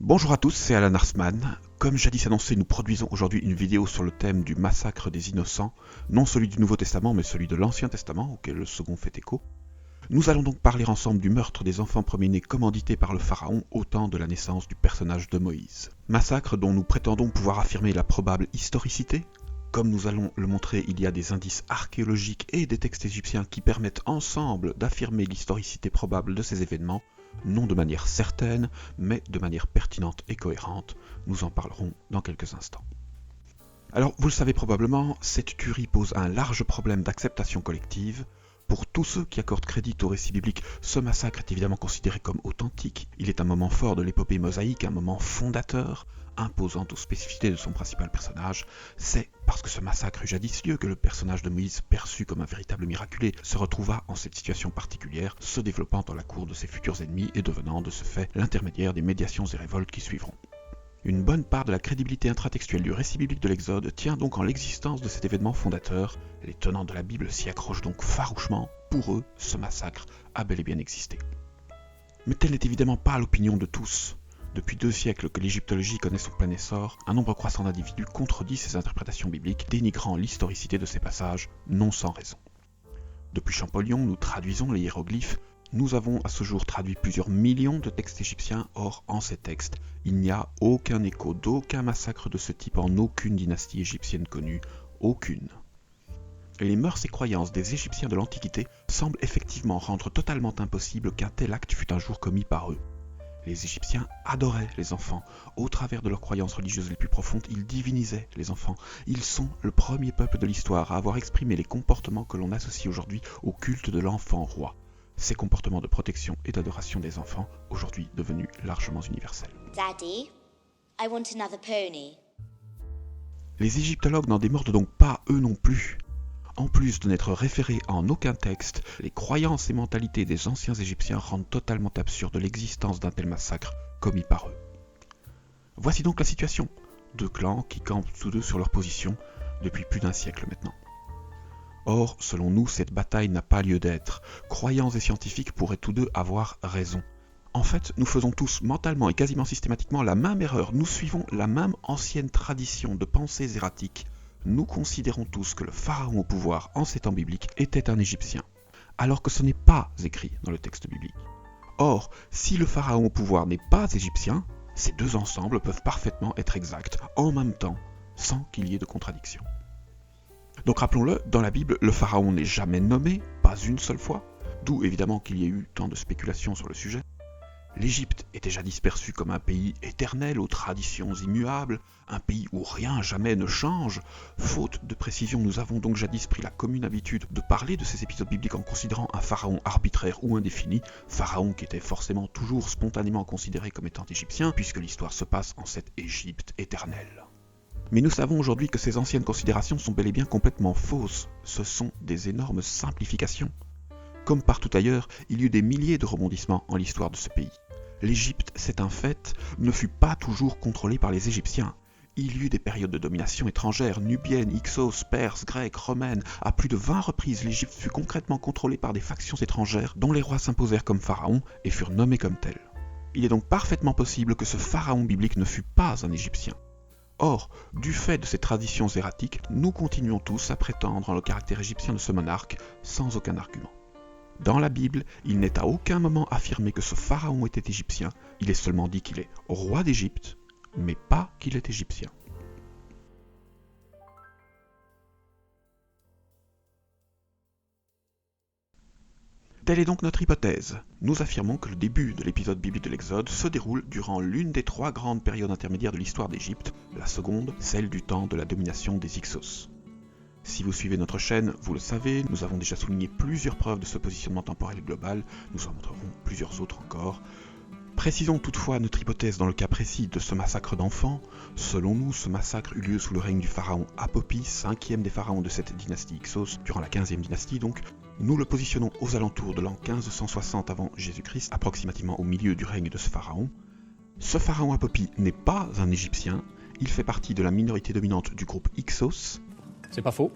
Bonjour à tous, c'est Alan Arsman. Comme jadis annoncé, nous produisons aujourd'hui une vidéo sur le thème du massacre des innocents, non celui du Nouveau Testament, mais celui de l'Ancien Testament, auquel le second fait écho. Nous allons donc parler ensemble du meurtre des enfants premiers-nés commandités par le pharaon au temps de la naissance du personnage de Moïse. Massacre dont nous prétendons pouvoir affirmer la probable historicité. Comme nous allons le montrer, il y a des indices archéologiques et des textes égyptiens qui permettent ensemble d'affirmer l'historicité probable de ces événements, non de manière certaine, mais de manière pertinente et cohérente. Nous en parlerons dans quelques instants. Alors, vous le savez probablement, cette tuerie pose un large problème d'acceptation collective. Pour tous ceux qui accordent crédit au récit biblique, ce massacre est évidemment considéré comme authentique. Il est un moment fort de l'épopée mosaïque, un moment fondateur, imposant aux spécificités de son principal personnage. C'est parce que ce massacre eut jadis lieu que le personnage de Moïse, perçu comme un véritable miraculé, se retrouva en cette situation particulière, se développant dans la cour de ses futurs ennemis et devenant de ce fait l'intermédiaire des médiations et révoltes qui suivront. Une bonne part de la crédibilité intratextuelle du récit biblique de l'Exode tient donc en l'existence de cet événement fondateur. Les tenants de la Bible s'y accrochent donc farouchement. Pour eux, ce massacre a bel et bien existé. Mais telle n'est évidemment pas l'opinion de tous. Depuis 2 siècles que l'égyptologie connaît son plein essor, un nombre croissant d'individus contredit ces interprétations bibliques, dénigrant l'historicité de ces passages, non sans raison. Depuis Champollion, nous traduisons les hiéroglyphes. Nous avons à ce jour traduit plusieurs millions de textes égyptiens, or en ces textes, il n'y a aucun écho d'aucun massacre de ce type en aucune dynastie égyptienne connue, aucune. Les mœurs et croyances des Égyptiens de l'Antiquité semblent effectivement rendre totalement impossible qu'un tel acte fût un jour commis par eux. Les Égyptiens adoraient les enfants. Au travers de leurs croyances religieuses les plus profondes, ils divinisaient les enfants. Ils sont le premier peuple de l'histoire à avoir exprimé les comportements que l'on associe aujourd'hui au culte de l'enfant roi. Ces comportements de protection et d'adoration des enfants, aujourd'hui devenus largement universels. Daddy, I want another pony. Les égyptologues n'en démordent donc pas eux non plus. En plus de n'être référés en aucun texte, les croyances et mentalités des anciens Égyptiens rendent totalement absurde l'existence d'un tel massacre commis par eux. Voici donc la situation. 2 clans qui campent tous deux sur leur position depuis plus d'1 siècle maintenant. Or, selon nous, cette bataille n'a pas lieu d'être. Croyants et scientifiques pourraient tous deux avoir raison. En fait, nous faisons tous mentalement et quasiment systématiquement la même erreur. Nous suivons la même ancienne tradition de pensées erratiques. Nous considérons tous que le pharaon au pouvoir en ces temps bibliques était un Égyptien, alors que ce n'est pas écrit dans le texte biblique. Or, si le pharaon au pouvoir n'est pas égyptien, ces 2 ensembles peuvent parfaitement être exacts en même temps, sans qu'il y ait de contradiction. Donc rappelons-le, dans la Bible, le pharaon n'est jamais nommé, pas une seule fois, d'où évidemment qu'il y ait eu tant de spéculations sur le sujet. L'Égypte était jadis perçue comme un pays éternel aux traditions immuables, un pays où rien jamais ne change. Faute de précision, nous avons donc jadis pris la commune habitude de parler de ces épisodes bibliques en considérant un pharaon arbitraire ou indéfini, pharaon qui était forcément toujours spontanément considéré comme étant égyptien, puisque l'histoire se passe en cette Égypte éternelle. Mais nous savons aujourd'hui que ces anciennes considérations sont bel et bien complètement fausses. Ce sont des énormes simplifications. Comme partout ailleurs, il y eut des milliers de rebondissements en l'histoire de ce pays. L'Égypte, c'est un fait, ne fut pas toujours contrôlée par les Égyptiens. Il y eut des périodes de domination étrangère, nubienne, Hyksos, perse, grecque, romaine. À plus de 20 reprises, l'Égypte fut concrètement contrôlée par des factions étrangères dont les rois s'imposèrent comme pharaons et furent nommés comme tels. Il est donc parfaitement possible que ce pharaon biblique ne fut pas un Égyptien. Or, du fait de ces traditions erratiques, nous continuons tous à prétendre en le caractère égyptien de ce monarque sans aucun argument. Dans la Bible, il n'est à aucun moment affirmé que ce pharaon était égyptien, il est seulement dit qu'il est roi d'Égypte, mais pas qu'il est égyptien. Telle est donc notre hypothèse. Nous affirmons que le début de l'épisode biblique de l'Exode se déroule durant l'une des 3 grandes périodes intermédiaires de l'histoire d'Égypte, la seconde, celle du temps de la domination des Hyksos. Si vous suivez notre chaîne, vous le savez, nous avons déjà souligné plusieurs preuves de ce positionnement temporel global, nous en montrerons plusieurs autres encore. Précisons toutefois notre hypothèse dans le cas précis de ce massacre d'enfants. Selon nous, ce massacre eut lieu sous le règne du pharaon Apopis, 5e des pharaons de cette dynastie Hyksos, durant la 15e dynastie donc. Nous le positionnons aux alentours de l'an 1560 avant Jésus-Christ, approximativement au milieu du règne de ce pharaon. Ce pharaon Apopis n'est pas un Égyptien, il fait partie de la minorité dominante du groupe Hyksos. C'est pas faux.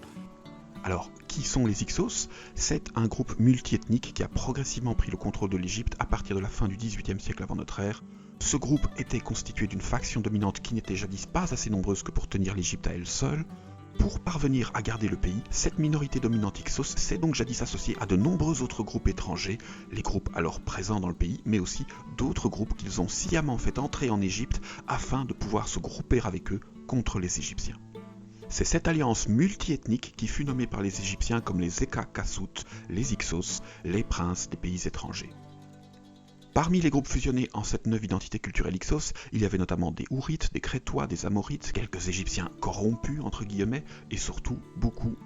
Alors, qui sont les Hyksos ? C'est un groupe multiethnique qui a progressivement pris le contrôle de l'Égypte à partir de la fin du XVIIIe siècle avant notre ère. Ce groupe était constitué d'une faction dominante qui n'était jadis pas assez nombreuse que pour tenir l'Égypte à elle seule. Pour parvenir à garder le pays, cette minorité dominante Hyksos s'est donc jadis associée à de nombreux autres groupes étrangers, les groupes alors présents dans le pays, mais aussi d'autres groupes qu'ils ont sciemment fait entrer en Égypte afin de pouvoir se grouper avec eux contre les Égyptiens. C'est cette alliance multiethnique qui fut nommée par les Égyptiens comme les Eka Kassout, les Hyksos, les princes des pays étrangers. Parmi les groupes fusionnés en cette neuve identité culturelle Hyksos, il y avait notamment des Hourites, des Crétois, des Amorites, quelques Égyptiens corrompus entre guillemets, et surtout beaucoup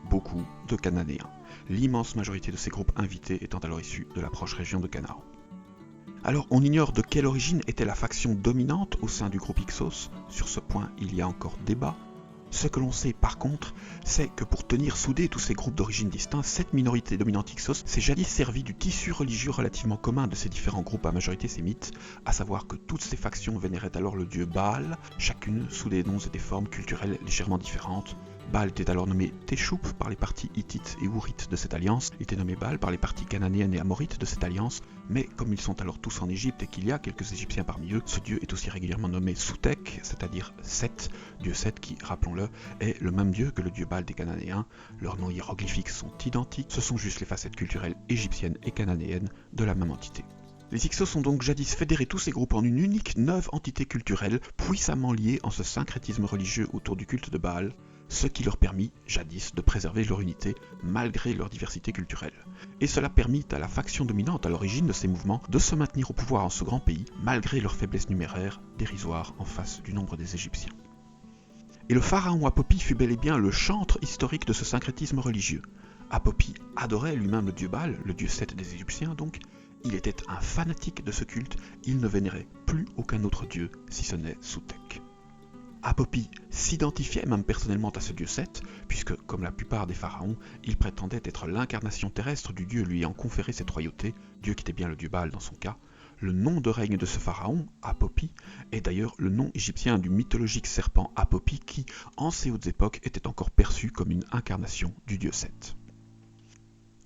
de Cananéens. L'immense majorité de ces groupes invités étant alors issus de la proche région de Canaan. Alors on ignore de quelle origine était la faction dominante au sein du groupe Hyksos, sur ce point il y a encore débat. Ce que l'on sait par contre, c'est que pour tenir soudés tous ces groupes d'origine distincts, cette minorité dominante Hyksos s'est jadis servie du tissu religieux relativement commun de ces différents groupes à majorité sémite, à savoir que toutes ces factions vénéraient alors le dieu Baal, chacune sous des noms et des formes culturelles légèrement différentes. Baal était alors nommé Teshoup par les parties hittites et ourites de cette alliance, était nommé Baal par les parties cananéennes et amorites de cette alliance, mais comme ils sont alors tous en Égypte et qu'il y a quelques Égyptiens parmi eux, ce dieu est aussi régulièrement nommé Soutek, c'est-à-dire Seth, dieu Seth qui, rappelons-le, est le même dieu que le dieu Baal des Cananéens. Leurs noms hiéroglyphiques sont identiques, ce sont juste les facettes culturelles égyptiennes et cananéennes de la même entité. Les Hyksos ont donc jadis fédéré tous ces groupes en une unique neuve entité culturelle, puissamment liée en ce syncrétisme religieux autour du culte de Baal, ce qui leur permit, jadis, de préserver leur unité malgré leur diversité culturelle. Et cela permit à la faction dominante à l'origine de ces mouvements de se maintenir au pouvoir en ce grand pays, malgré leur faiblesse numéraire, dérisoire en face du nombre des Égyptiens. Et le pharaon Apopi fut bel et bien le chantre historique de ce syncrétisme religieux. Apopi adorait lui-même le dieu Baal, le dieu Seth des Égyptiens donc. Il était un fanatique de ce culte, il ne vénérait plus aucun autre dieu si ce n'est Soutek. Apopi s'identifiait même personnellement à ce dieu Seth, puisque, comme la plupart des pharaons, il prétendait être l'incarnation terrestre du dieu lui ayant conféré cette royauté, dieu qui était bien le dieu Baal dans son cas. Le nom de règne de ce pharaon, Apopi, est d'ailleurs le nom égyptien du mythologique serpent Apopi qui, en ces hautes époques, était encore perçu comme une incarnation du dieu Seth.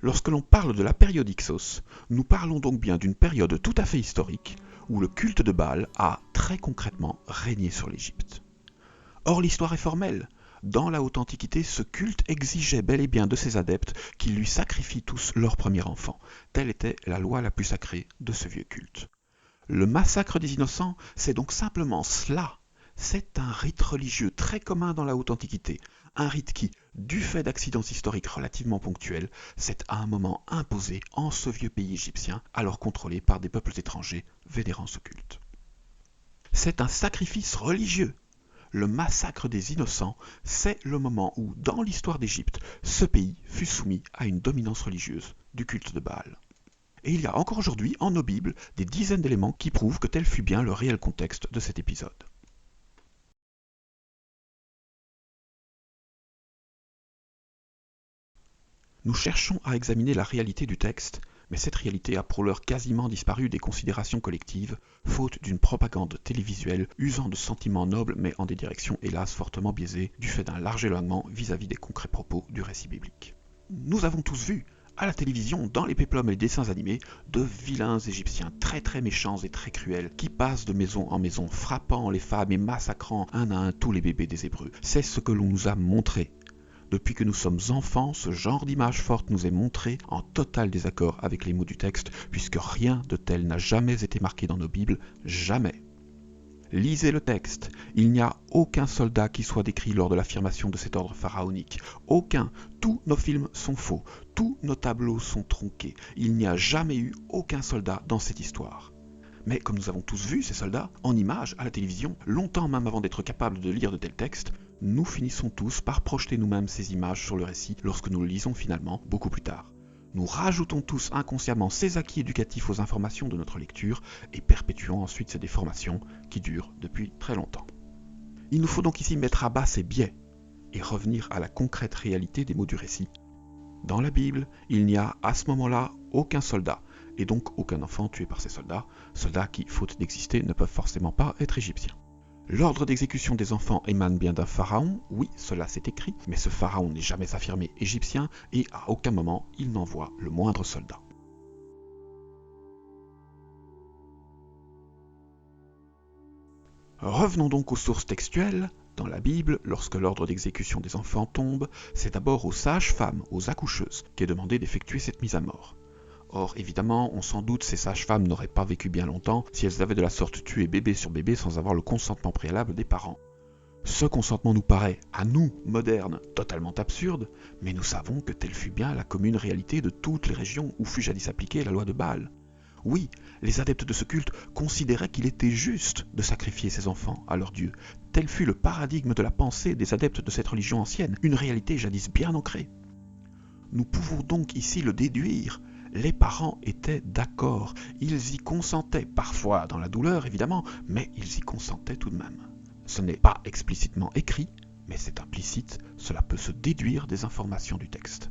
Lorsque l'on parle de la période Hyksos, nous parlons donc bien d'une période tout à fait historique, où le culte de Baal a très concrètement régné sur l'Égypte. Or l'histoire est formelle. Dans la haute antiquité, ce culte exigeait bel et bien de ses adeptes qu'ils lui sacrifient tous leur premier enfant. Telle était la loi la plus sacrée de ce vieux culte. Le massacre des innocents, c'est donc simplement cela. C'est un rite religieux très commun dans la haute antiquité. Un rite qui, du fait d'accidents historiques relativement ponctuels, s'est à un moment imposé en ce vieux pays égyptien, alors contrôlé par des peuples étrangers vénérant ce culte. C'est un sacrifice religieux. Le massacre des innocents, c'est le moment où, dans l'histoire d'Égypte, ce pays fut soumis à une dominance religieuse du culte de Baal. Et il y a encore aujourd'hui, en nos Bibles, des dizaines d'éléments qui prouvent que tel fut bien le réel contexte de cet épisode. Nous cherchons à examiner la réalité du texte, mais cette réalité a pour l'heure quasiment disparu des considérations collectives, faute d'une propagande télévisuelle usant de sentiments nobles mais en des directions hélas fortement biaisées, du fait d'un large éloignement vis-à-vis des concrets propos du récit biblique. Nous avons tous vu, à la télévision, dans les péplums et les dessins animés, de vilains Égyptiens très méchants et très cruels, qui passent de maison en maison, frappant les femmes et massacrant un à un tous les bébés des Hébreux. C'est ce que l'on nous a montré. Depuis que nous sommes enfants, ce genre d'image forte nous est montré en total désaccord avec les mots du texte, puisque rien de tel n'a jamais été marqué dans nos Bibles, jamais. Lisez le texte, il n'y a aucun soldat qui soit décrit lors de l'affirmation de cet ordre pharaonique. Aucun, tous nos films sont faux, tous nos tableaux sont tronqués, il n'y a jamais eu aucun soldat dans cette histoire. Mais comme nous avons tous vu ces soldats, en images, à la télévision, longtemps même avant d'être capables de lire de tels textes, nous finissons tous par projeter nous-mêmes ces images sur le récit lorsque nous le lisons finalement, beaucoup plus tard. Nous rajoutons tous inconsciemment ces acquis éducatifs aux informations de notre lecture et perpétuons ensuite ces déformations qui durent depuis très longtemps. Il nous faut donc ici mettre à bas ces biais et revenir à la concrète réalité des mots du récit. Dans la Bible, il n'y a à ce moment-là aucun soldat, et donc aucun enfant tué par ces soldats qui, faute d'exister, ne peuvent forcément pas être égyptiens. L'ordre d'exécution des enfants émane bien d'un pharaon, oui, cela s'est écrit, mais ce pharaon n'est jamais affirmé égyptien et à aucun moment il n'envoie le moindre soldat. Revenons donc aux sources textuelles. Dans la Bible, lorsque l'ordre d'exécution des enfants tombe, c'est d'abord aux sages-femmes, aux accoucheuses, qu'est demandé d'effectuer cette mise à mort. Or, évidemment, on s'en doute, ces sages-femmes n'auraient pas vécu bien longtemps si elles avaient de la sorte tué bébé sur bébé sans avoir le consentement préalable des parents. Ce consentement nous paraît, à nous, modernes, totalement absurde, mais nous savons que telle fut bien la commune réalité de toutes les régions où fut jadis appliquée la loi de Baal. Oui, les adeptes de ce culte considéraient qu'il était juste de sacrifier ses enfants à leur Dieu. Tel fut le paradigme de la pensée des adeptes de cette religion ancienne, une réalité jadis bien ancrée. Nous pouvons donc ici le déduire. Les parents étaient d'accord, ils y consentaient, parfois dans la douleur évidemment, mais ils y consentaient tout de même. Ce n'est pas explicitement écrit, mais c'est implicite, cela peut se déduire des informations du texte.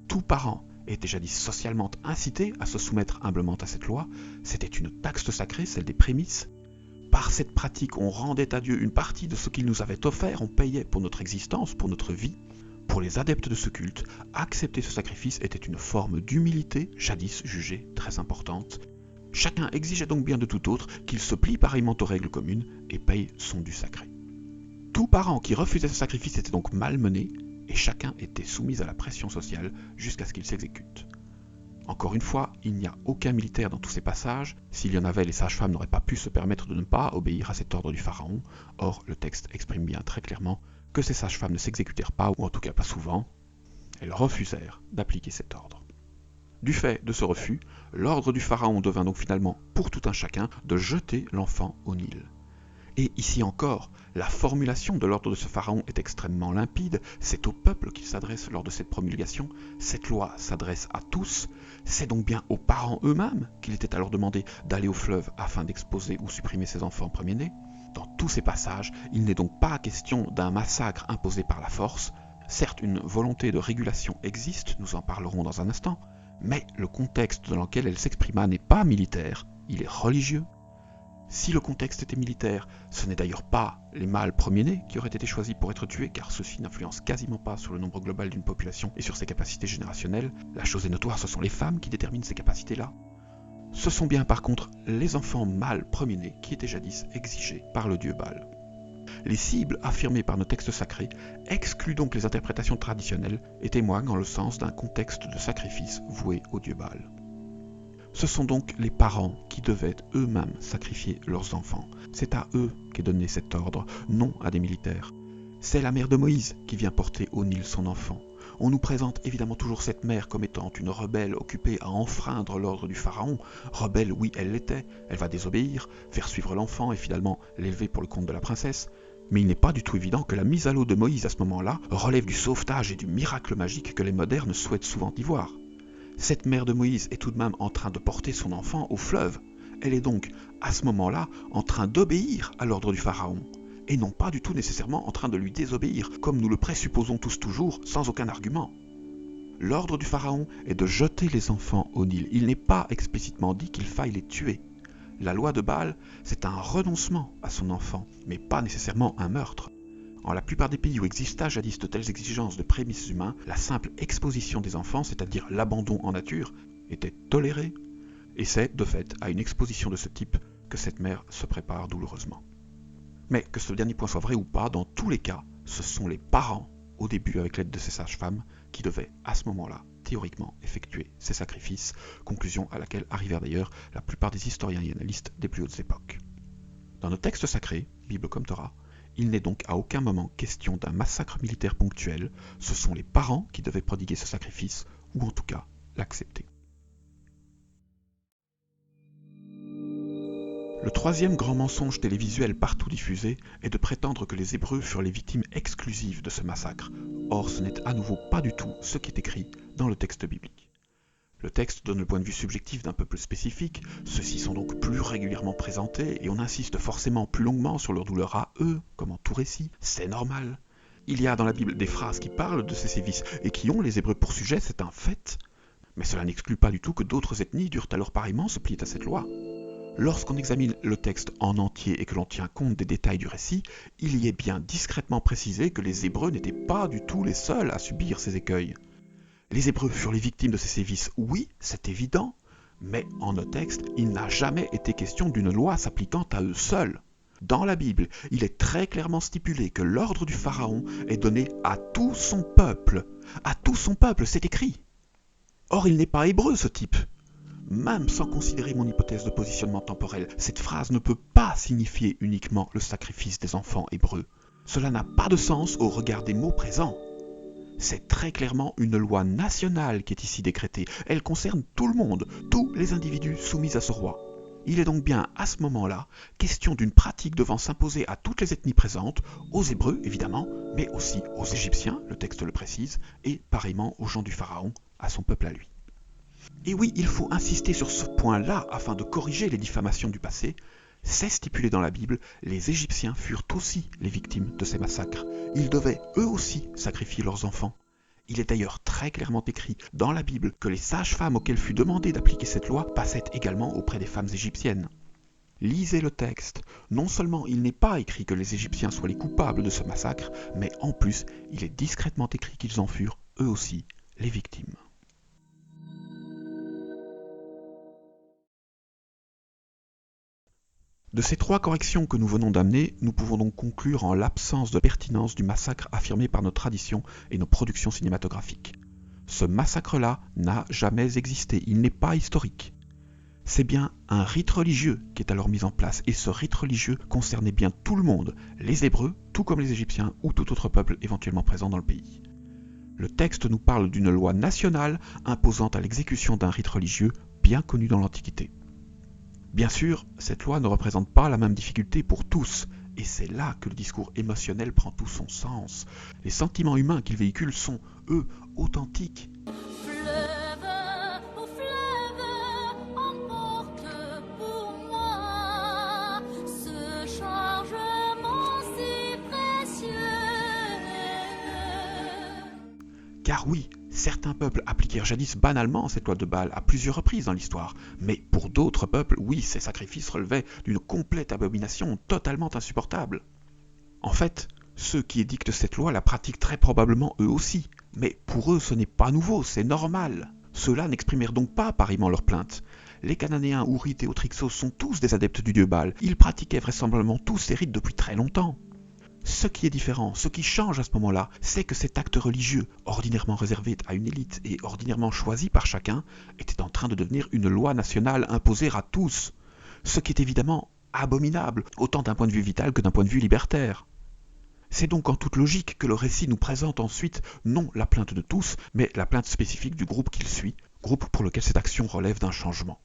Tout parent était jadis socialement incité à se soumettre humblement à cette loi, c'était une taxe sacrée, celle des prémices. Par cette pratique, on rendait à Dieu une partie de ce qu'il nous avait offert, on payait pour notre existence, pour notre vie. Pour les adeptes de ce culte, accepter ce sacrifice était une forme d'humilité, jadis jugée très importante. Chacun exigeait donc bien de tout autre qu'il se plie pareillement aux règles communes et paye son dû sacré. Tout parent qui refusait ce sacrifice était donc malmené, et chacun était soumis à la pression sociale jusqu'à ce qu'il s'exécute. Encore une fois, il n'y a aucun militaire dans tous ces passages. S'il y en avait, les sages-femmes n'auraient pas pu se permettre de ne pas obéir à cet ordre du pharaon. Or, le texte exprime bien très clairement que ces sages-femmes ne s'exécutèrent pas, ou en tout cas pas souvent. Elles refusèrent d'appliquer cet ordre. Du fait de ce refus, l'ordre du pharaon devint donc finalement, pour tout un chacun, de jeter l'enfant au Nil. Et ici encore, la formulation de l'ordre de ce pharaon est extrêmement limpide, c'est au peuple qu'il s'adresse lors de cette promulgation, cette loi s'adresse à tous, c'est donc bien aux parents eux-mêmes qu'il était alors demandé d'aller au fleuve afin d'exposer ou supprimer ses enfants premiers-nés. Dans tous ces passages, il n'est donc pas question d'un massacre imposé par la force. Certes, une volonté de régulation existe, nous en parlerons dans un instant, mais le contexte dans lequel elle s'exprima n'est pas militaire, il est religieux. Si le contexte était militaire, ce n'est d'ailleurs pas les mâles premiers-nés qui auraient été choisis pour être tués, car ceux-ci n'influencent quasiment pas sur le nombre global d'une population et sur ses capacités générationnelles. La chose est notoire, ce sont les femmes qui déterminent ces capacités-là. Ce sont bien par contre les enfants mâles premiers-nés qui étaient jadis exigés par le dieu Baal. Les cibles affirmées par nos textes sacrés excluent donc les interprétations traditionnelles et témoignent en le sens d'un contexte de sacrifice voué au dieu Baal. Ce sont donc les parents qui devaient eux-mêmes sacrifier leurs enfants. C'est à eux qu'est donné cet ordre, non à des militaires. C'est la mère de Moïse qui vient porter au Nil son enfant. On nous présente évidemment toujours cette mère comme étant une rebelle occupée à enfreindre l'ordre du pharaon. Rebelle, oui, elle l'était, elle va désobéir, faire suivre l'enfant et finalement l'élever pour le compte de la princesse. Mais il n'est pas du tout évident que la mise à l'eau de Moïse à ce moment-là relève du sauvetage et du miracle magique que les modernes souhaitent souvent y voir. Cette mère de Moïse est tout de même en train de porter son enfant au fleuve. Elle est donc, à ce moment-là, en train d'obéir à l'ordre du pharaon, et non pas du tout nécessairement en train de lui désobéir, comme nous le présupposons tous toujours, sans aucun argument. L'ordre du pharaon est de jeter les enfants au Nil. Il n'est pas explicitement dit qu'il faille les tuer. La loi de Baal, c'est un renoncement à son enfant, mais pas nécessairement un meurtre. En la plupart des pays où exista jadis de telles exigences de prémices humains, la simple exposition des enfants, c'est-à-dire l'abandon en nature, était tolérée, et c'est, de fait, à une exposition de ce type que cette mère se prépare douloureusement. Mais que ce dernier point soit vrai ou pas, dans tous les cas, ce sont les parents, au début avec l'aide de ces sages-femmes, qui devaient, à ce moment-là, théoriquement effectuer ces sacrifices, conclusion à laquelle arrivèrent d'ailleurs la plupart des historiens et analystes des plus hautes époques. Dans nos textes sacrés, Bible comme Torah, il n'est donc à aucun moment question d'un massacre militaire ponctuel, ce sont les parents qui devaient prodiguer ce sacrifice, ou en tout cas l'accepter. Le troisième grand mensonge télévisuel partout diffusé est de prétendre que les Hébreux furent les victimes exclusives de ce massacre. Or, ce n'est à nouveau pas du tout ce qui est écrit dans le texte biblique. Le texte donne le point de vue subjectif d'un peuple spécifique, ceux-ci sont donc plus régulièrement présentés et on insiste forcément plus longuement sur leur douleur à eux, comme en tout récit, c'est normal. Il y a dans la Bible des phrases qui parlent de ces sévices et qui ont les Hébreux pour sujet, c'est un fait. Mais cela n'exclut pas du tout que d'autres ethnies durent alors pareillement se plier à cette loi. Lorsqu'on examine le texte en entier et que l'on tient compte des détails du récit, il y est bien discrètement précisé que les Hébreux n'étaient pas du tout les seuls à subir ces écueils. Les Hébreux furent les victimes de ces sévices, oui, c'est évident, mais en nos textes, il n'a jamais été question d'une loi s'appliquant à eux seuls. Dans la Bible, il est très clairement stipulé que l'ordre du Pharaon est donné à tout son peuple. À tout son peuple, c'est écrit. Or, il n'est pas hébreu, ce type. Même sans considérer mon hypothèse de positionnement temporel, cette phrase ne peut pas signifier uniquement le sacrifice des enfants hébreux. Cela n'a pas de sens au regard des mots présents. C'est très clairement une loi nationale qui est ici décrétée. Elle concerne tout le monde, tous les individus soumis à ce roi. Il est donc bien, à ce moment-là, question d'une pratique devant s'imposer à toutes les ethnies présentes, aux Hébreux évidemment, mais aussi aux Égyptiens, le texte le précise, et pareillement aux gens du Pharaon, à son peuple à lui. Et oui, il faut insister sur ce point-là afin de corriger les diffamations du passé. C'est stipulé dans la Bible, les Égyptiens furent aussi les victimes de ces massacres. Ils devaient eux aussi sacrifier leurs enfants. Il est d'ailleurs très clairement écrit dans la Bible que les sages-femmes auxquelles fut demandé d'appliquer cette loi passaient également auprès des femmes égyptiennes. Lisez le texte. Non seulement il n'est pas écrit que les Égyptiens soient les coupables de ce massacre, mais en plus, il est discrètement écrit qu'ils en furent eux aussi les victimes. De ces trois corrections que nous venons d'amener, nous pouvons donc conclure en l'absence de pertinence du massacre affirmé par nos traditions et nos productions cinématographiques. Ce massacre-là n'a jamais existé, il n'est pas historique. C'est bien un rite religieux qui est alors mis en place, et ce rite religieux concernait bien tout le monde, les Hébreux, tout comme les Égyptiens ou tout autre peuple éventuellement présent dans le pays. Le texte nous parle d'une loi nationale imposant à l'exécution d'un rite religieux bien connu dans l'Antiquité. Bien sûr, cette loi ne représente pas la même difficulté pour tous, et c'est là que le discours émotionnel prend tout son sens. Les sentiments humains qu'il véhicule sont, eux, authentiques. Car oui, certains peuples appliquèrent jadis banalement cette loi de Baal à plusieurs reprises dans l'histoire, mais pour d'autres peuples, oui, ces sacrifices relevaient d'une complète abomination totalement insupportable. En fait, ceux qui édictent cette loi la pratiquent très probablement eux aussi, mais pour eux ce n'est pas nouveau, c'est normal. Ceux-là n'exprimèrent donc pas pareillement leurs plaintes. Les Cananéens, Hourites et autres Hyksos sont tous des adeptes du dieu Baal, ils pratiquaient vraisemblablement tous ces rites depuis très longtemps. Ce qui est différent, ce qui change à ce moment-là, c'est que cet acte religieux, ordinairement réservé à une élite et ordinairement choisi par chacun, était en train de devenir une loi nationale imposée à tous, ce qui est évidemment abominable, autant d'un point de vue vital que d'un point de vue libertaire. C'est donc en toute logique que le récit nous présente ensuite non la plainte de tous, mais la plainte spécifique du groupe qu'il suit, groupe pour lequel cette action relève d'un changement.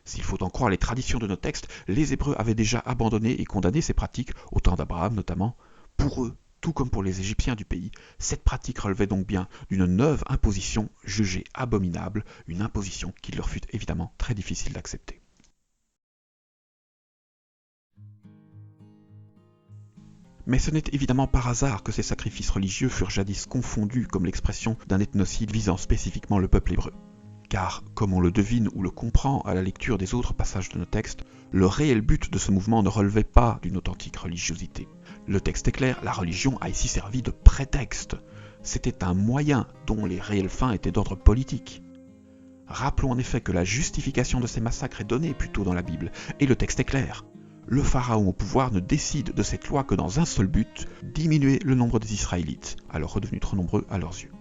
S'il faut en croire les traditions de nos textes, les Hébreux avaient déjà abandonné et condamné ces pratiques, au temps d'Abraham notamment. Pour eux, tout comme pour les Égyptiens du pays, cette pratique relevait donc bien d'une neuve imposition jugée abominable, une imposition qu'il leur fut évidemment très difficile d'accepter. Mais ce n'est évidemment par hasard que ces sacrifices religieux furent jadis confondus comme l'expression d'un ethnocide visant spécifiquement le peuple hébreu. Car, comme on le devine ou le comprend à la lecture des autres passages de nos textes, le réel but de ce mouvement ne relevait pas d'une authentique religiosité. Le texte est clair, la religion a ici servi de prétexte. C'était un moyen dont les réelles fins étaient d'ordre politique. Rappelons en effet que la justification de ces massacres est donnée plus tôt dans la Bible, et le texte est clair. Le pharaon au pouvoir ne décide de cette loi que dans un seul but, diminuer le nombre des Israélites, alors redevenus trop nombreux à leurs yeux.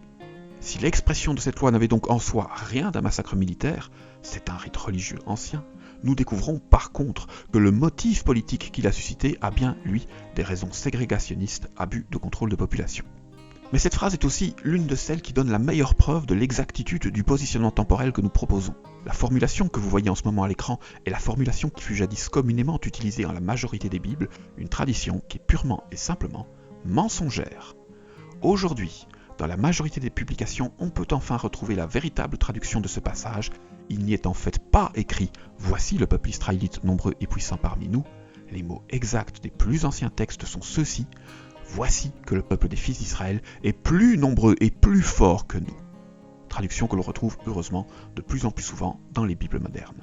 Si l'expression de cette loi n'avait donc en soi rien d'un massacre militaire, c'est un rite religieux ancien, nous découvrons par contre que le motif politique qu'il a suscité a bien, lui, des raisons ségrégationnistes à but de contrôle de population. Mais cette phrase est aussi l'une de celles qui donne la meilleure preuve de l'exactitude du positionnement temporel que nous proposons. La formulation que vous voyez en ce moment à l'écran est la formulation qui fut jadis communément utilisée dans la majorité des Bibles, une tradition qui est purement et simplement mensongère. Aujourd'hui, dans la majorité des publications, on peut enfin retrouver la véritable traduction de ce passage. Il n'y est en fait pas écrit « Voici le peuple israélite nombreux et puissant parmi nous ». Les mots exacts des plus anciens textes sont ceux-ci. « Voici que le peuple des fils d'Israël est plus nombreux et plus fort que nous ». Traduction que l'on retrouve heureusement de plus en plus souvent dans les Bibles modernes.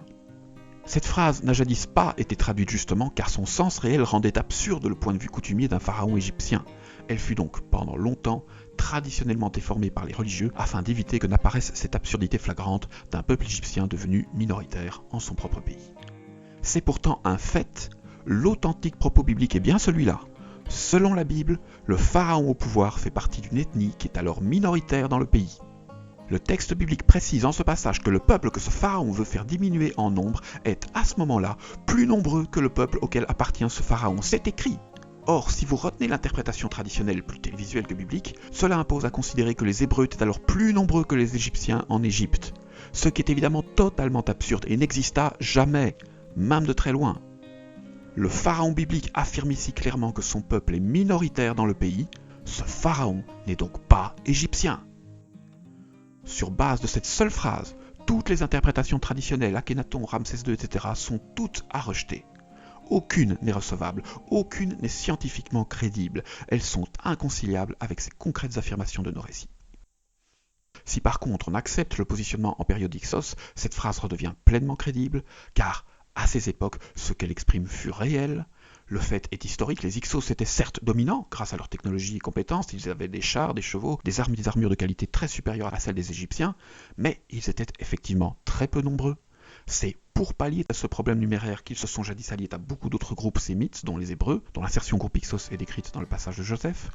Cette phrase n'a jadis pas été traduite justement car son sens réel rendait absurde le point de vue coutumier d'un pharaon égyptien. Elle fut donc, pendant longtemps, traditionnellement déformée par les religieux afin d'éviter que n'apparaisse cette absurdité flagrante d'un peuple égyptien devenu minoritaire en son propre pays. C'est pourtant un fait, L'authentique propos biblique est bien celui-là. Selon la Bible, le pharaon au pouvoir fait partie d'une ethnie qui est alors minoritaire dans le pays. Le texte biblique précise en ce passage que le peuple que ce pharaon veut faire diminuer en nombre est à ce moment-là plus nombreux que le peuple auquel appartient ce pharaon. C'est écrit. Or, si vous retenez l'interprétation traditionnelle plus télévisuelle que biblique, cela impose à considérer que les Hébreux étaient alors plus nombreux que les Égyptiens en Égypte, ce qui est évidemment totalement absurde et n'exista jamais, même de très loin. Le pharaon biblique affirme ici clairement que son peuple est minoritaire dans le pays, ce pharaon n'est donc pas égyptien. Sur base de cette seule phrase, toutes les interprétations traditionnelles, Akhenaton, Ramsès II, etc. sont toutes à rejeter. Aucune n'est recevable, aucune n'est scientifiquement crédible. Elles sont inconciliables avec ces concrètes affirmations de nos récits. Si par contre on accepte le positionnement en période Hyksos, cette phrase redevient pleinement crédible, car à ces époques, ce qu'elle exprime fut réel. Le fait est historique, les Hyksos étaient certes dominants grâce à leur technologie et compétences, ils avaient des chars, des chevaux, des armes et des armures de qualité très supérieures à celles des Égyptiens, mais ils étaient effectivement très peu nombreux. C'est pour pallier à ce problème numéraire qu'ils se sont jadis alliés à beaucoup d'autres groupes sémites, dont les Hébreux, dont l'insertion groupe Hyksos est décrite dans le passage de Joseph.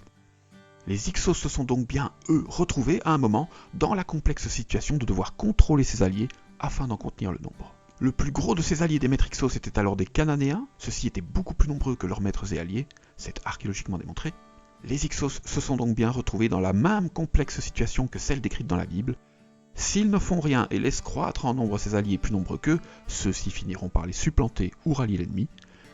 Les Hyksos se sont donc bien, eux, retrouvés à un moment dans la complexe situation de devoir contrôler ses alliés afin d'en contenir le nombre. Le plus gros de ses alliés des maîtres Hyksos étaient alors des Cananéens, ceux-ci étaient beaucoup plus nombreux que leurs maîtres et alliés, c'est archéologiquement démontré. Les Hyksos se sont donc bien retrouvés dans la même complexe situation que celle décrite dans la Bible. S'ils ne font rien et laissent croître en nombre ses alliés plus nombreux qu'eux, ceux-ci finiront par les supplanter ou rallier l'ennemi.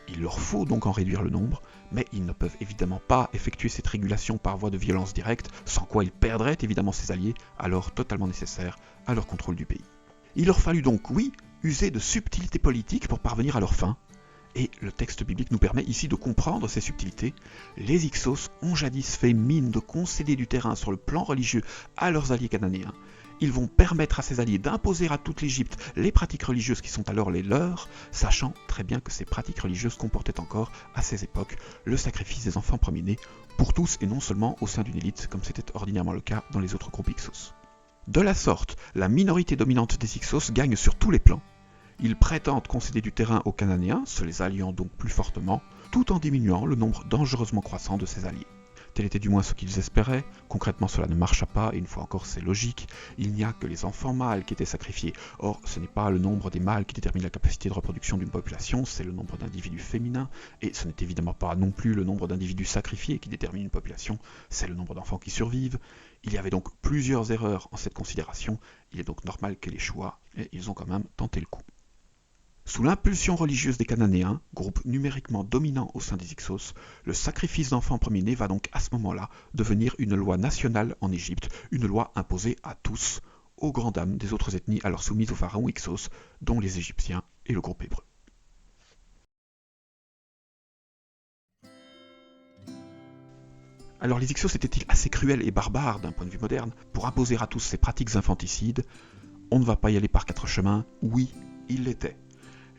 Il leur faut donc en réduire le nombre, mais ils ne peuvent évidemment pas effectuer cette régulation par voie de violence directe, sans quoi ils perdraient évidemment ses alliés, alors totalement nécessaires à leur contrôle du pays. Il leur fallut donc, oui, user de subtilités politiques pour parvenir à leur fin, et le texte biblique nous permet ici de comprendre ces subtilités. Les Hyksos ont jadis fait mine de concéder du terrain sur le plan religieux à leurs alliés cananéens. Ils vont permettre à ces alliés d'imposer à toute l'Égypte les pratiques religieuses qui sont alors les leurs, sachant très bien que ces pratiques religieuses comportaient encore, à ces époques, le sacrifice des enfants premiers-nés, pour tous et non seulement au sein d'une élite, comme c'était ordinairement le cas dans les autres groupes Hyksos. De la sorte, la minorité dominante des Hyksos gagne sur tous les plans. Ils prétendent concéder du terrain aux Cananéens, se les alliant donc plus fortement, tout en diminuant le nombre dangereusement croissant de ses alliés. Tel était du moins ce qu'ils espéraient. Concrètement, cela ne marcha pas, et une fois encore, c'est logique. Il n'y a que les enfants mâles qui étaient sacrifiés. Or, ce n'est pas le nombre des mâles qui détermine la capacité de reproduction d'une population, c'est le nombre d'individus féminins, et ce n'est évidemment pas non plus le nombre d'individus sacrifiés qui détermine une population, c'est le nombre d'enfants qui survivent. Il y avait donc plusieurs erreurs en cette considération, il est donc normal qu'elle échoue, et ils ont quand même tenté le coup. Sous l'impulsion religieuse des Cananéens, groupe numériquement dominant au sein des Hyksos, le sacrifice d'enfants premiers-nés va donc à ce moment-là devenir une loi nationale en Égypte, une loi imposée à tous, aux grandes dames des autres ethnies alors soumises au pharaon Hyksos, dont les Égyptiens et le groupe hébreu. Alors les Hyksos étaient-ils assez cruels et barbares d'un point de vue moderne pour imposer à tous ces pratiques infanticides? On ne va pas y aller par quatre chemins, oui, ils l'étaient.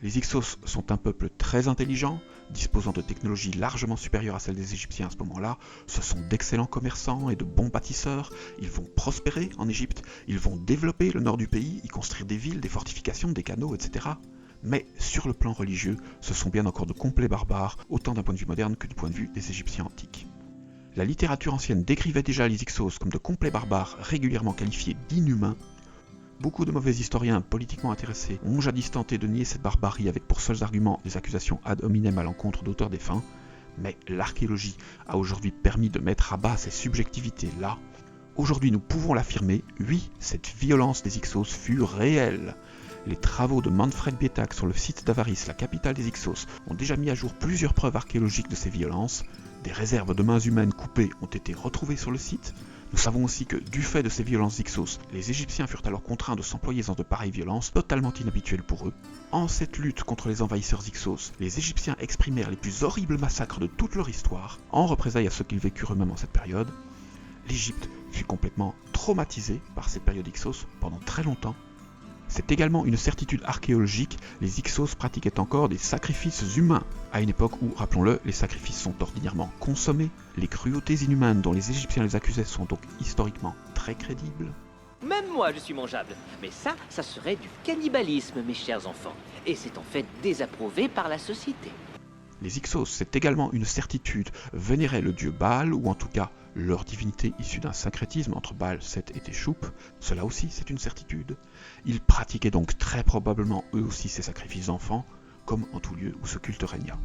Les Hyksos sont un peuple très intelligent, disposant de technologies largement supérieures à celles des Égyptiens à ce moment-là. Ce sont d'excellents commerçants et de bons bâtisseurs. Ils vont prospérer en Égypte, ils vont développer le nord du pays, y construire des villes, des fortifications, des canaux, etc. Mais sur le plan religieux, ce sont bien encore de complets barbares, autant d'un point de vue moderne que du point de vue des Égyptiens antiques. La littérature ancienne décrivait déjà les Hyksos comme de complets barbares régulièrement qualifiés d'inhumains. Beaucoup de mauvais historiens politiquement intéressés ont jadis tenté de nier cette barbarie avec pour seuls arguments des accusations ad hominem à l'encontre d'auteurs défunts, mais l'archéologie a aujourd'hui permis de mettre à bas ces subjectivités-là. Aujourd'hui nous pouvons l'affirmer, oui, cette violence des Hyksos fut réelle. Les travaux de Manfred Bietak sur le site d'Avaris, la capitale des Hyksos, ont déjà mis à jour plusieurs preuves archéologiques de ces violences. Des réserves de mains humaines coupées ont été retrouvées sur le site. Nous savons aussi que, du fait de ces violences Hyksos, les Égyptiens furent alors contraints de s'employer dans de pareilles violences totalement inhabituelles pour eux. En cette lutte contre les envahisseurs Hyksos, les Égyptiens exprimèrent les plus horribles massacres de toute leur histoire, en représailles à ceux qu'ils vécurent eux-mêmes en cette période. L'Égypte fut complètement traumatisée par cette période Hyksos pendant très longtemps. C'est également une certitude archéologique, les Hyksos pratiquaient encore des sacrifices humains, à une époque où, rappelons-le, les sacrifices sont ordinairement consommés, les cruautés inhumaines dont les Égyptiens les accusaient sont donc historiquement très crédibles. Même moi, je suis mangeable. Mais ça serait du cannibalisme, mes chers enfants. Et c'est en fait désapprouvé par la société. Les Hyksos, c'est également une certitude, vénéraient le dieu Baal, ou en tout cas leur divinité issue d'un syncrétisme entre Baal, Seth et Téchoup, cela aussi c'est une certitude. Ils pratiquaient donc très probablement eux aussi ces sacrifices d'enfants, comme en tout lieu où ce culte régna.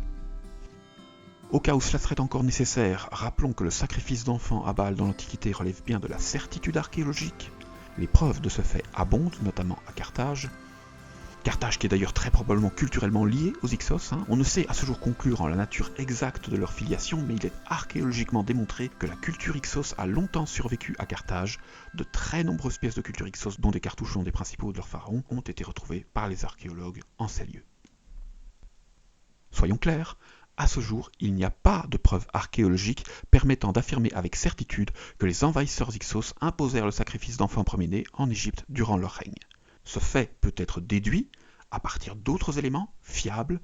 Au cas où cela serait encore nécessaire, rappelons que le sacrifice d'enfants à Baal dans l'Antiquité relève bien de la certitude archéologique. Les preuves de ce fait abondent, notamment à Carthage. Carthage qui est d'ailleurs très probablement culturellement lié aux Hyksos. On ne sait à ce jour conclure la nature exacte de leur filiation, mais il est archéologiquement démontré que la culture Hyksos a longtemps survécu à Carthage. De très nombreuses pièces de culture Hyksos, dont des cartouches des principaux de leurs pharaons, ont été retrouvées par les archéologues en ces lieux. Soyons clairs, à ce jour, il n'y a pas de preuves archéologiques permettant d'affirmer avec certitude que les envahisseurs Hyksos imposèrent le sacrifice d'enfants premiers-nés en Égypte durant leur règne. Ce fait peut être déduit à partir d'autres éléments fiables,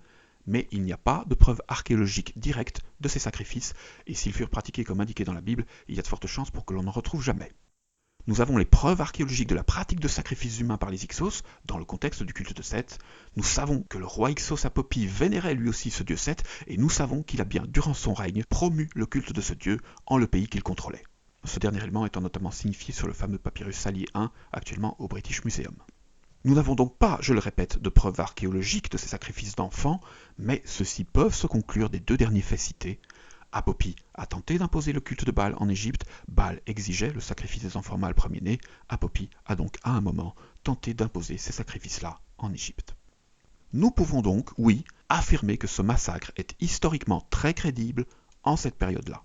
mais il n'y a pas de preuves archéologiques directes de ces sacrifices, et s'ils furent pratiqués comme indiqué dans la Bible, il y a de fortes chances pour que l'on n'en retrouve jamais. Nous avons les preuves archéologiques de la pratique de sacrifices humains par les Hyksos, dans le contexte du culte de Seth. Nous savons que le roi Hyksos Apopi vénérait lui aussi ce dieu Seth, et nous savons qu'il a bien, durant son règne, promu le culte de ce dieu en le pays qu'il contrôlait. Ce dernier élément étant notamment signifié sur le fameux papyrus Salier I, actuellement au British Museum. Nous n'avons donc pas, je le répète, de preuves archéologiques de ces sacrifices d'enfants, mais ceux-ci peuvent se conclure des deux derniers faits cités. Apopi a tenté d'imposer le culte de Baal en Égypte, Baal exigeait le sacrifice des enfants mâles premiers-nés, Apopi a donc à un moment tenté d'imposer ces sacrifices-là en Égypte. Nous pouvons donc, oui, affirmer que ce massacre est historiquement très crédible en cette période-là.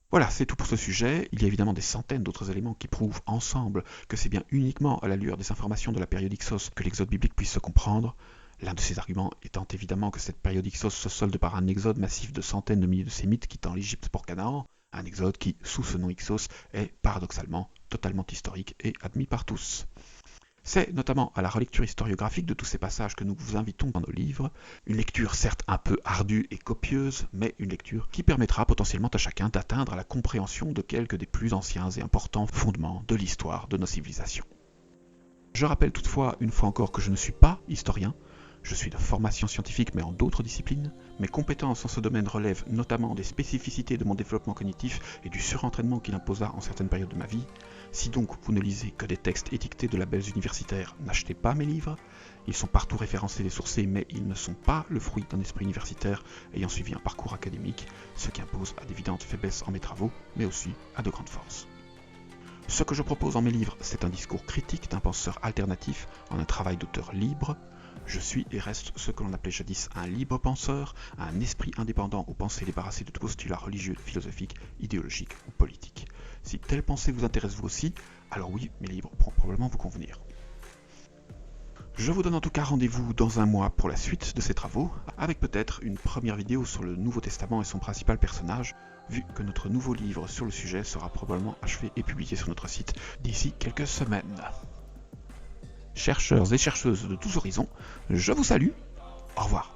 Voilà, c'est tout pour ce sujet. Il y a évidemment des centaines d'autres éléments qui prouvent ensemble que c'est bien uniquement à la lueur des informations de la période Hyksos que l'exode biblique puisse se comprendre. L'un de ces arguments étant évidemment que cette période Hyksos se solde par un exode massif de centaines de milliers de Sémites quittant l'Égypte pour Canaan, un exode qui, sous ce nom Hyksos, est paradoxalement totalement historique et admis par tous. C'est notamment à la relecture historiographique de tous ces passages que nous vous invitons dans nos livres, une lecture certes un peu ardue et copieuse, mais une lecture qui permettra potentiellement à chacun d'atteindre à la compréhension de quelques des plus anciens et importants fondements de l'histoire de nos civilisations. Je rappelle toutefois une fois encore que je ne suis pas historien, je suis de formation scientifique mais en d'autres disciplines. Mes compétences en ce domaine relèvent notamment des spécificités de mon développement cognitif et du surentraînement qu'il imposa en certaines périodes de ma vie. Si donc vous ne lisez que des textes étiquetés de labels universitaires, n'achetez pas mes livres. Ils sont partout référencés et sourcés, mais ils ne sont pas le fruit d'un esprit universitaire ayant suivi un parcours académique, ce qui impose à d'évidentes faiblesses en mes travaux, mais aussi à de grandes forces. Ce que je propose en mes livres, c'est un discours critique d'un penseur alternatif en un travail d'auteur libre. Je suis et reste ce que l'on appelait jadis un libre penseur, un esprit indépendant aux pensées débarrassées de tout postulat religieux, philosophique, idéologique ou politique. Si telle pensée vous intéresse vous aussi, alors oui, mes livres pourront probablement vous convenir. Je vous donne en tout cas rendez-vous dans un mois pour la suite de ces travaux, avec peut-être une première vidéo sur le Nouveau Testament et son principal personnage, vu que notre nouveau livre sur le sujet sera probablement achevé et publié sur notre site d'ici quelques semaines. Chercheurs et chercheuses de tous horizons, je vous salue, au revoir.